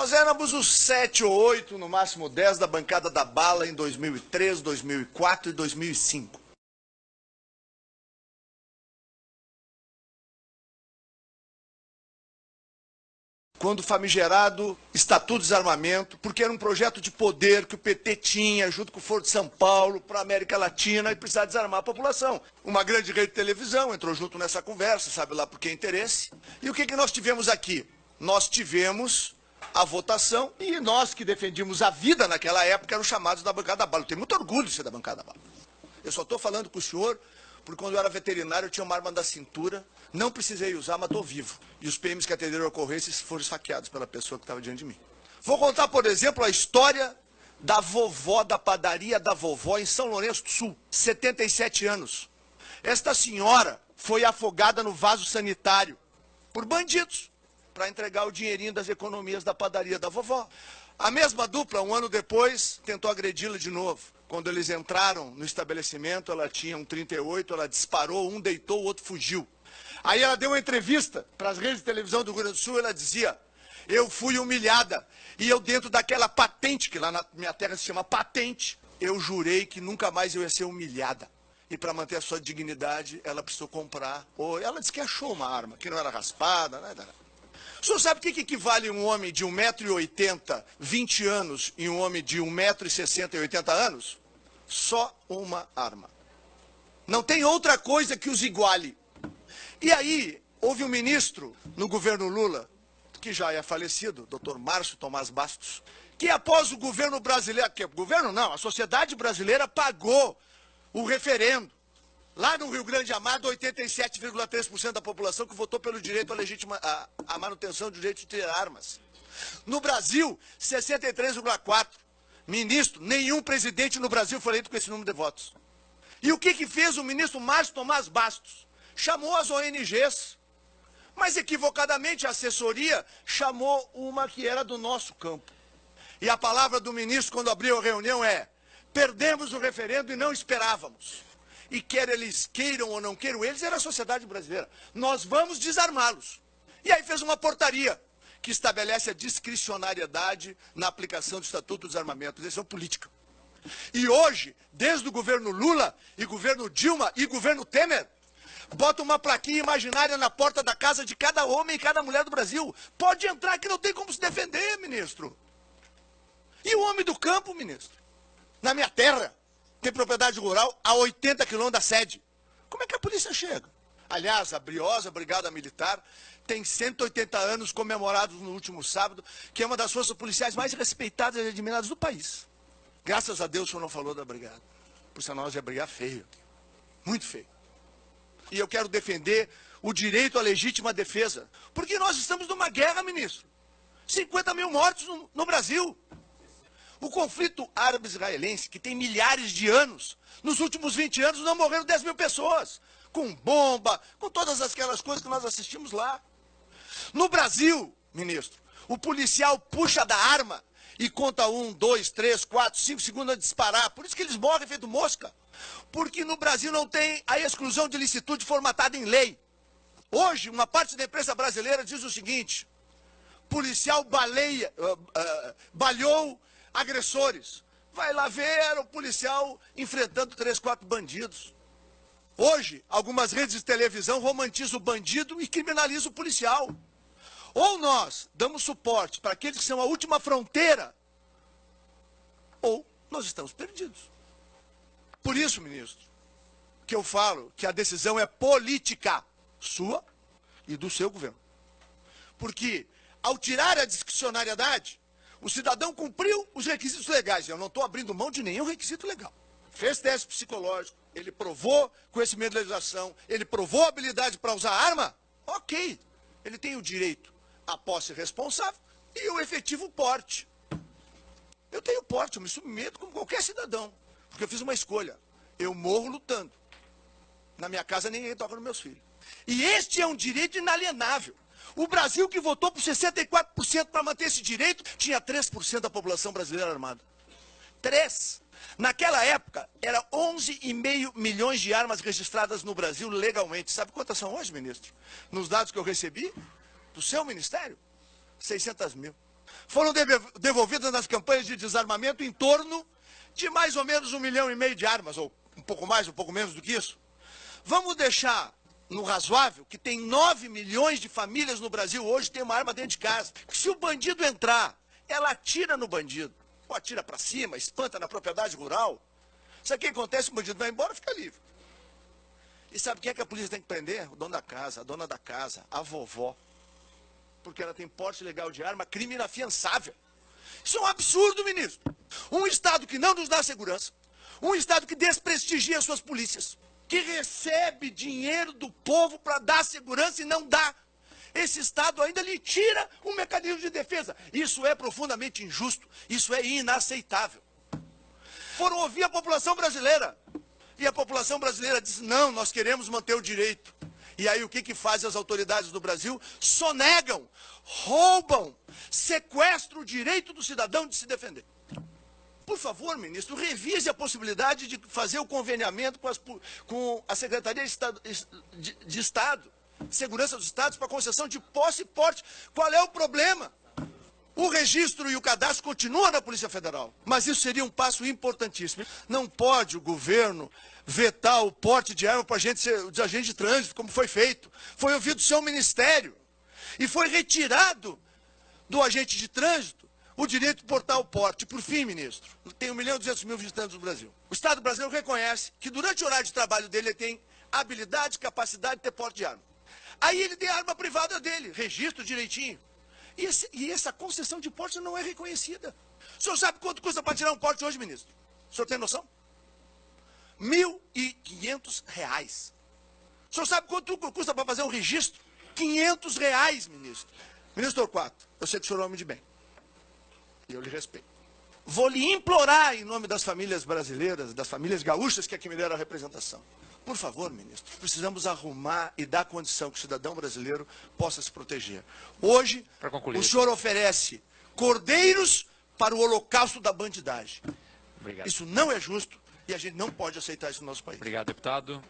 Nós éramos os 7 ou 8, no máximo 10, da bancada da bala em 2003, 2004 e 2005. Quando o famigerado Estatuto de Desarmamento, porque era um projeto de poder que o PT tinha, junto com o Foro de São Paulo, para a América Latina, e precisava desarmar a população. Uma grande rede de televisão entrou junto nessa conversa, sabe lá por que interesse. E o que nós tivemos aqui? Nós tivemos a votação, e nós que defendíamos a vida naquela época eram chamados da bancada da bala. Eu tenho muito orgulho de ser da bancada da bala. Eu só estou falando com o senhor porque quando eu era veterinário eu tinha uma arma da cintura, não precisei usar, mas estou vivo. E os PMs que atenderam a ocorrência foram esfaqueados pela pessoa que estava diante de mim. Vou contar, por exemplo, a história da vovó, da padaria da vovó em São Lourenço do Sul, 77 anos. Esta senhora foi afogada no vaso sanitário por bandidos, para entregar o dinheirinho das economias da padaria da vovó. A mesma dupla, um ano depois, tentou agredi-la de novo. Quando eles entraram no estabelecimento, ela tinha um 38, ela disparou, um deitou, o outro fugiu. Aí ela deu uma entrevista para as redes de televisão do Rio Grande do Sul, ela dizia: eu fui humilhada, e eu dentro daquela patente, que lá na minha terra se chama patente, eu jurei que nunca mais eu ia ser humilhada. E para manter a sua dignidade, ela precisou comprar. Ou ela disse que achou uma arma, que não era raspada, nada. O senhor sabe o que equivale um homem de 1,80 m, 20 anos, e um homem de 1,60 m e 80 anos? Só uma arma. Não tem outra coisa que os iguale. E aí, houve um ministro no governo Lula, que já é falecido, Dr. Márcio Tomás Bastos, que após o governo brasileiro, que governo não, a sociedade brasileira pagou o referendo. Lá no Rio Grande Amado, 87,3% da população que votou pelo direito à manutenção do direito de ter armas. No Brasil, 63,4%. Ministro, nenhum presidente no Brasil foi eleito com esse número de votos. E o que fez o ministro Márcio Tomás Bastos? Chamou as ONGs, mas equivocadamente a assessoria chamou uma que era do nosso campo. E a palavra do ministro, quando abriu a reunião, é: perdemos o referendo e não esperávamos. E quer eles queiram ou não queiram eles, era a sociedade brasileira. Nós vamos desarmá-los. E aí fez uma portaria que estabelece a discricionariedade na aplicação do Estatuto do Desarmamento, decisão política. E hoje, desde o governo Lula, e governo Dilma, e governo Temer, bota uma plaquinha imaginária na porta da casa de cada homem e cada mulher do Brasil. Pode entrar que não tem como se defender, ministro. E o homem do campo, ministro? Na minha terra, tem propriedade rural a 80 quilômetros da sede. Como é que a polícia chega? Aliás, a Briosa, Brigada Militar, tem 180 anos comemorados no último sábado, que é uma das forças policiais mais respeitadas e admiradas do país. Graças a Deus o senhor não falou da brigada. Por isso nós ia brigar feio. Muito feio. E eu quero defender o direito à legítima defesa. Porque nós estamos numa guerra, ministro. 50 mil mortos no Brasil. O conflito árabe-israelense, que tem milhares de anos, nos últimos 20 anos não morreram 10 mil pessoas. Com bomba, com todas aquelas coisas que nós assistimos lá. No Brasil, ministro, o policial puxa da arma e conta 1, 2, 3, 4, 5 segundos a disparar. Por isso que eles morrem feito mosca. Porque no Brasil não tem a exclusão de licitude formatada em lei. Hoje, uma parte da imprensa brasileira diz o seguinte: policial baleou agressores. Vai lá ver, era o policial enfrentando 3, 4 bandidos. Hoje, algumas redes de televisão romantizam o bandido e criminalizam o policial. Ou nós damos suporte para aqueles que são a última fronteira, ou nós estamos perdidos. Por isso, ministro, que eu falo que a decisão é política, sua e do seu governo. Porque, ao tirar a discricionariedade, o cidadão cumpriu os requisitos legais. Eu não estou abrindo mão de nenhum requisito legal. Fez teste psicológico, ele provou conhecimento de legislação, ele provou habilidade para usar arma, ok. Ele tem o direito à posse responsável e o efetivo porte. Eu tenho porte, eu me submeto como qualquer cidadão. Porque eu fiz uma escolha. Eu morro lutando. Na minha casa ninguém toca nos meus filhos. E este é um direito inalienável. O Brasil, que votou por 64% para manter esse direito, tinha 3% da população brasileira armada. 3%. Naquela época, era 11,5 milhões de armas registradas no Brasil legalmente. Sabe quantas são hoje, ministro? Nos dados que eu recebi do seu ministério, 600 mil. Foram devolvidas nas campanhas de desarmamento em torno de mais ou menos 1,5 milhão de armas, ou um pouco mais, um pouco menos do que isso. Vamos deixar no razoável que tem 9 milhões de famílias no Brasil hoje que tem uma arma dentro de casa. Se o bandido entrar, ela atira no bandido. Ou atira para cima, espanta na propriedade rural. Sabe o que acontece? O bandido vai embora e fica livre. E sabe quem é que a polícia tem que prender? O dono da casa, a dona da casa, a vovó. Porque ela tem porte legal de arma, crime inafiançável. Isso é um absurdo, ministro. Um Estado que não nos dá segurança, um Estado que desprestigia suas polícias, que recebe dinheiro do povo para dar segurança e não dá. Esse Estado ainda lhe tira um mecanismo de defesa. Isso é profundamente injusto, isso é inaceitável. Foram ouvir a população brasileira. E a população brasileira disse, não, nós queremos manter o direito. E aí o que fazem as autoridades do Brasil? Sonegam, roubam, sequestram o direito do cidadão de se defender. Por favor, ministro, revise a possibilidade de fazer o conveniamento com a Secretaria de Estado, Segurança dos Estados, para concessão de posse e porte. Qual é o problema? O registro e o cadastro continuam na Polícia Federal, mas isso seria um passo importantíssimo. Não pode o governo vetar o porte de arma para agente de trânsito, como foi feito. Foi ouvido o seu ministério e foi retirado do agente de trânsito o direito de portar o porte. Por fim, ministro, tem 1.200.000 visitantes no Brasil. O Estado brasileiro reconhece que durante o horário de trabalho dele ele tem habilidade, capacidade de ter porte de arma. Aí ele tem a arma privada dele, registro direitinho. E essa concessão de porte não é reconhecida. O senhor sabe quanto custa para tirar um porte hoje, ministro? O senhor tem noção? R$1.500. O senhor sabe quanto custa para fazer um registro? R$500, ministro. Ministro Torquato, eu sei que o senhor é um homem de bem. E eu lhe respeito. Vou lhe implorar em nome das famílias brasileiras, das famílias gaúchas que aqui me deram a representação. Por favor, ministro, precisamos arrumar e dar condição que o cidadão brasileiro possa se proteger. Hoje, o senhor oferece cordeiros para o holocausto da bandidagem. Obrigado. Isso não é justo e a gente não pode aceitar isso no nosso país. Obrigado, deputado.